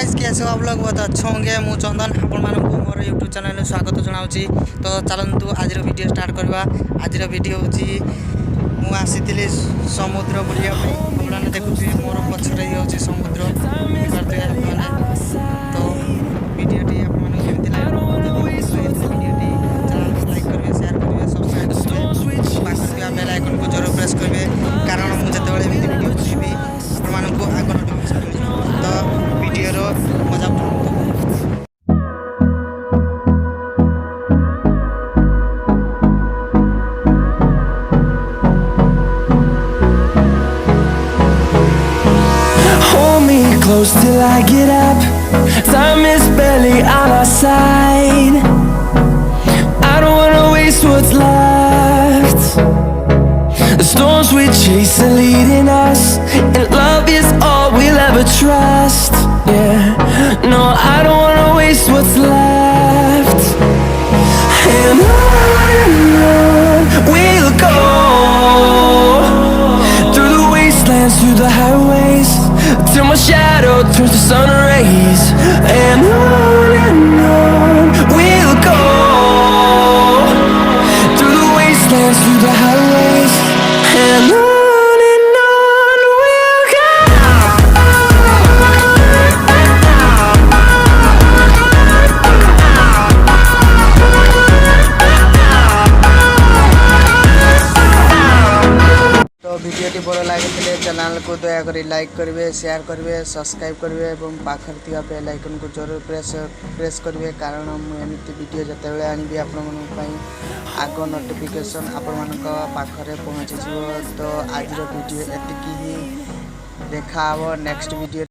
Guys कैसे हो आप लोग बहुत अच्छे होंगे। मु चंदन आपण मानक मोर यूट्यूब चैनल स्वागत जनाऊँगी। तो चलतु आज वीडियो स्टार्ट करवा। आज वीडियो होची मु आसीଥିଲି समुद्र बुलिया आपने देखुथि मोर पछरे होची समुद्र करते आपने। तो वीडियोटी आपन केमति लागो वीडियोटी चैनल को लाइक करिवे शेयर करिवे सब्सक्राइब करिवे पाखर दिया बेल आइकन को जरूर प्रेस करिवे कारण मु जतबेले एमति वीडियो बनैबी आपण मानक आगो नोटिफिकेशन मिल तो वीडियो रो मजा उठाउँ। Close till I get up. Time is barely on our side. I don't wanna waste what's left. The storms we chase are leading us, and love is all we'll ever trust. Yeah, no, I don't wanna waste what's left. And on we'll go, through the wastelands, through the highways, till my shadow turns to sun rays. And on we'll go, through the wastelands, through the highways. And on we'll go. तो वीडियोटी भल लगे channel को दयाकोरी like करेंगे share करेंगे subscribe करेंगे और पाखर थी bell icon को जरूर प्रेस करेंगे कारण मुझे वीडियो जिते आनी आपण आग नोटिफिकेशन आपण पाखरे पहुँची। तो आज वीडियो एतिकी ही देखा नेक्स्ट वीडियो।